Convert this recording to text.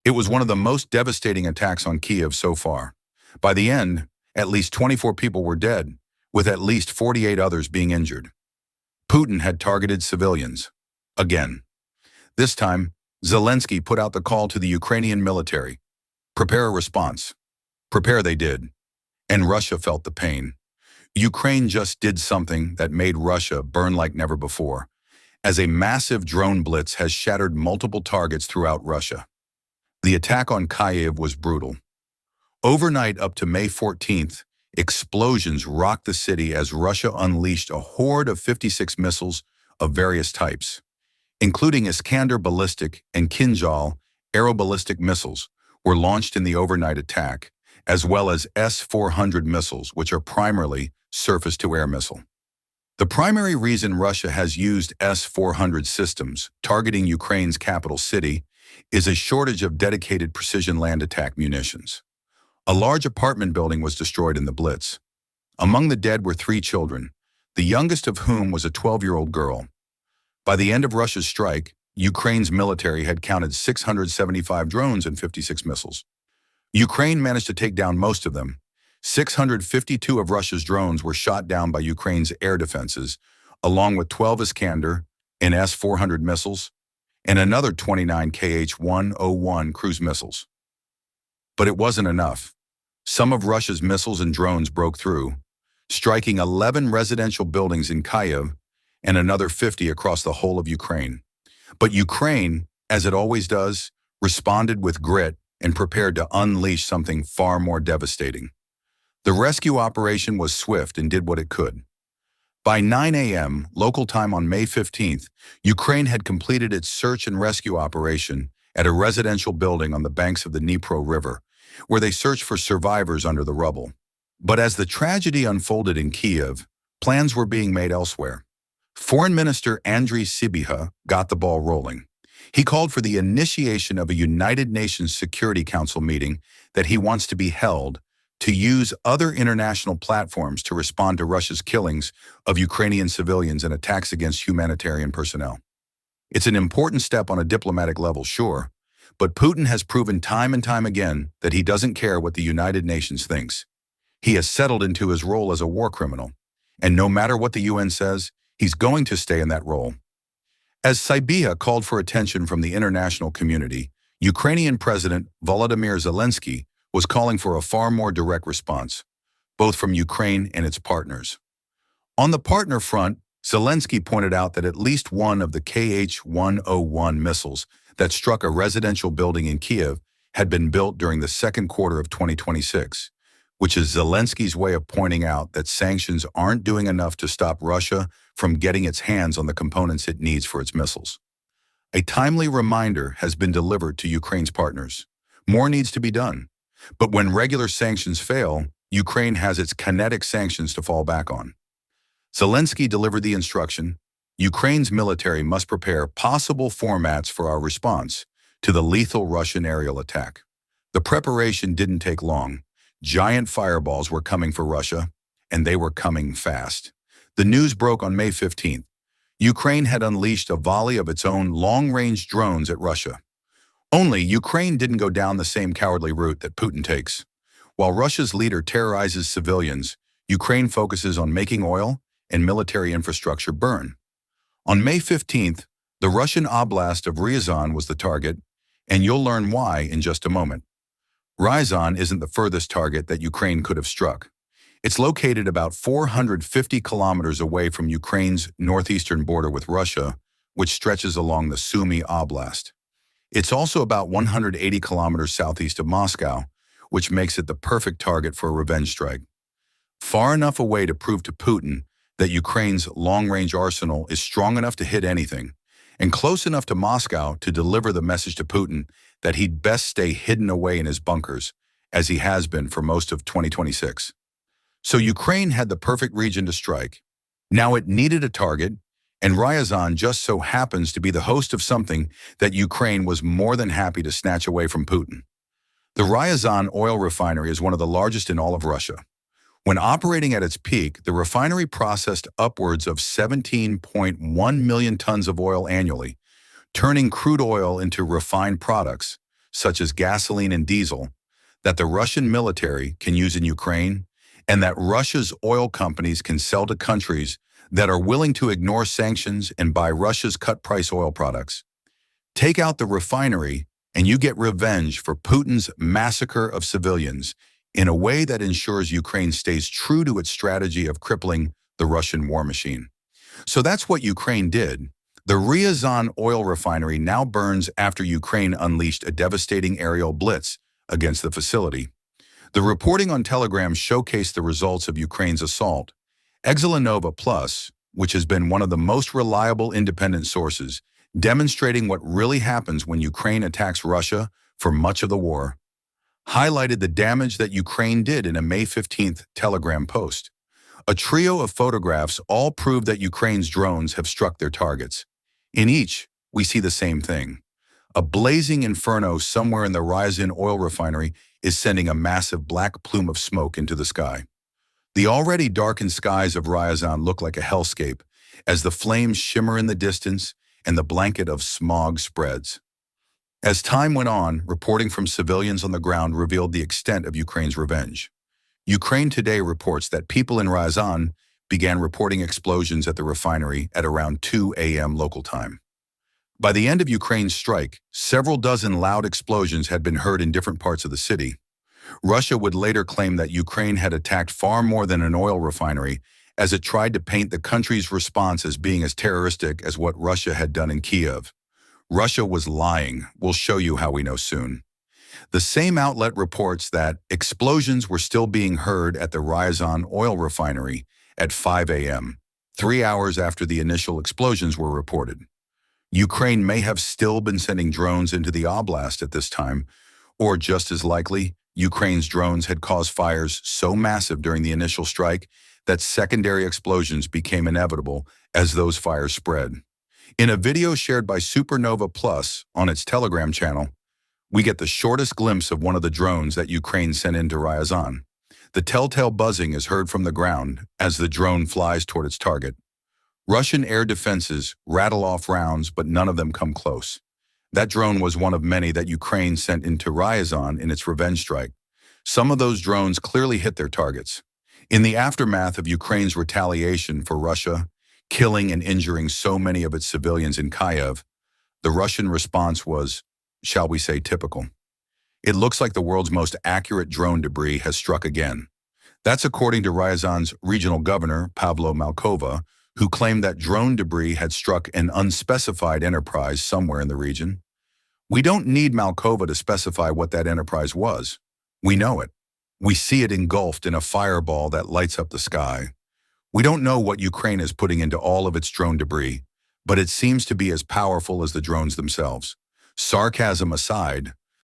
It was one of the most devastating attacks on Kyiv so far. By the end, at least 24 people were dead, with at least 48 others being injured. Putin had targeted civilians. Again. This time, Zelensky put out the call to the Ukrainian military. Prepare a response. Prepare they did. And Russia felt the pain. Ukraine just did something that made Russia burn like never before, as a massive drone blitz has shattered multiple targets throughout Russia. The attack on Kyiv was brutal. Overnight up to May 14th, explosions rocked the city as Russia unleashed a horde of 56 missiles of various types, including Iskander ballistic and Kinzhal aeroballistic missiles, were launched in the overnight attack, as well as S-400 missiles, which are primarily surface-to-air missile. The primary reason Russia has used S-400 systems targeting Ukraine's capital city is a shortage of dedicated precision land attack munitions. A large apartment building was destroyed in the blitz. Among the dead were 3 children, the youngest of whom was a 12-year-old girl. By the end of Russia's strike, Ukraine's military had counted 675 drones and 56 missiles. Ukraine managed to take down most of them. 652 of Russia's drones were shot down by Ukraine's air defenses, along with 12 Iskander and S-400 missiles, and another 29 Kh-101 cruise missiles. But it wasn't enough. Some of Russia's missiles and drones broke through, striking 11 residential buildings in Kyiv and another 50 across the whole of Ukraine. But Ukraine, as it always does, responded with grit and prepared to unleash something far more devastating. The rescue operation was swift and did what it could. By 9 a.m. local time on May 15th, Ukraine had completed its search and rescue operation at a residential building on the banks of the Dnipro River, where they searched for survivors under the rubble. But as the tragedy unfolded in Kyiv, plans were being made elsewhere. Foreign Minister Andriy Sybiha got the ball rolling. He called for the initiation of a United Nations Security Council meeting that he wants to be held to use other international platforms to respond to Russia's killings of Ukrainian civilians and attacks against humanitarian personnel. It's an important step on a diplomatic level, sure, but Putin has proven time and time again that he doesn't care what the United Nations thinks. He has settled into his role as a war criminal, and no matter what the UN says, he's going to stay in that role. As Sybiha called for attention from the international community, Ukrainian President Volodymyr Zelensky was calling for a far more direct response, both from Ukraine and its partners. On the partner front, Zelensky pointed out that at least one of the Kh-101 missiles that struck a residential building in Kyiv had been built during the second quarter of 2026, which is Zelensky's way of pointing out that sanctions aren't doing enough to stop Russia from getting its hands on the components it needs for its missiles. A timely reminder has been delivered to Ukraine's partners. More needs to be done. But when regular sanctions fail, Ukraine has its kinetic sanctions to fall back on. Zelensky delivered the instruction: Ukraine's military must prepare possible formats for our response to the lethal Russian aerial attack. The preparation didn't take long. Giant fireballs were coming for Russia, and they were coming fast. The news broke on May 15th. Ukraine had unleashed a volley of its own long-range drones at Russia. Only Ukraine didn't go down the same cowardly route that Putin takes. While Russia's leader terrorizes civilians, Ukraine focuses on making oil and military infrastructure burn. On May 15th, the Russian oblast of Ryazan was the target, and you'll learn why in just a moment. Ryazan isn't the furthest target that Ukraine could have struck. It's located about 450 kilometers away from Ukraine's northeastern border with Russia, which stretches along the Sumy Oblast. It's also about 180 kilometers southeast of Moscow, which makes it the perfect target for a revenge strike. Far enough away to prove to Putin that Ukraine's long-range arsenal is strong enough to hit anything, and close enough to Moscow to deliver the message to Putin that he'd best stay hidden away in his bunkers, as he has been for most of 2026. So Ukraine had the perfect region to strike. Now it needed a target, and Ryazan just so happens to be the host of something that Ukraine was more than happy to snatch away from Putin. The Ryazan oil refinery is one of the largest in all of Russia. When operating at its peak, the refinery processed upwards of 17.1 million tons of oil annually, turning crude oil into refined products, such as gasoline and diesel, that the Russian military can use in Ukraine, and that Russia's oil companies can sell to countries that are willing to ignore sanctions and buy Russia's cut-price oil products. Take out the refinery, and you get revenge for Putin's massacre of civilians in a way that ensures Ukraine stays true to its strategy of crippling the Russian war machine. So that's what Ukraine did. The Ryazan oil refinery now burns after Ukraine unleashed a devastating aerial blitz against the facility. The reporting on Telegram showcased the results of Ukraine's assault. Exalanova Plus, which has been one of the most reliable independent sources, demonstrating what really happens when Ukraine attacks Russia for much of the war, highlighted the damage that Ukraine did in a May 15th Telegram post. A trio of photographs all prove that Ukraine's drones have struck their targets. In each, we see the same thing. A blazing inferno somewhere in the Ryazan oil refinery is sending a massive black plume of smoke into the sky. The already darkened skies of Ryazan look like a hellscape as the flames shimmer in the distance and the blanket of smog spreads. As time went on, reporting from civilians on the ground revealed the extent of Ukraine's revenge. Ukraine Today reports that people in Ryazan began reporting explosions at the refinery at around 2 a.m. local time. By the end of Ukraine's strike, several dozen loud explosions had been heard in different parts of the city. Russia would later claim that Ukraine had attacked far more than an oil refinery, as it tried to paint the country's response as being as terroristic as what Russia had done in Kyiv. Russia was lying. We'll show you how we know soon. The same outlet reports that explosions were still being heard at the Ryazan oil refinery at 5 a.m., 3 hours after the initial explosions were reported. Ukraine may have still been sending drones into the oblast at this time, or just as likely, Ukraine's drones had caused fires so massive during the initial strike that secondary explosions became inevitable as those fires spread. In a video shared by Supernova Plus on its Telegram channel, we get the shortest glimpse of one of the drones that Ukraine sent into Ryazan. The telltale buzzing is heard from the ground as the drone flies toward its target. Russian air defenses rattle off rounds, but none of them come close. That drone was one of many that Ukraine sent into Ryazan in its revenge strike. Some of those drones clearly hit their targets. In the aftermath of Ukraine's retaliation for Russia killing and injuring so many of its civilians in Kyiv, the Russian response was, shall we say, typical. It looks like the world's most accurate drone debris has struck again. That's according to Ryazan's regional governor, Pavlo Malkova, who claimed that drone debris had struck an unspecified enterprise somewhere in the region. We don't need Malkova to specify what that enterprise was. We know it. We see it engulfed in a fireball that lights up the sky. We don't know what Ukraine is putting into all of its drone debris, but it seems to be as powerful as the drones themselves. Sarcasm aside,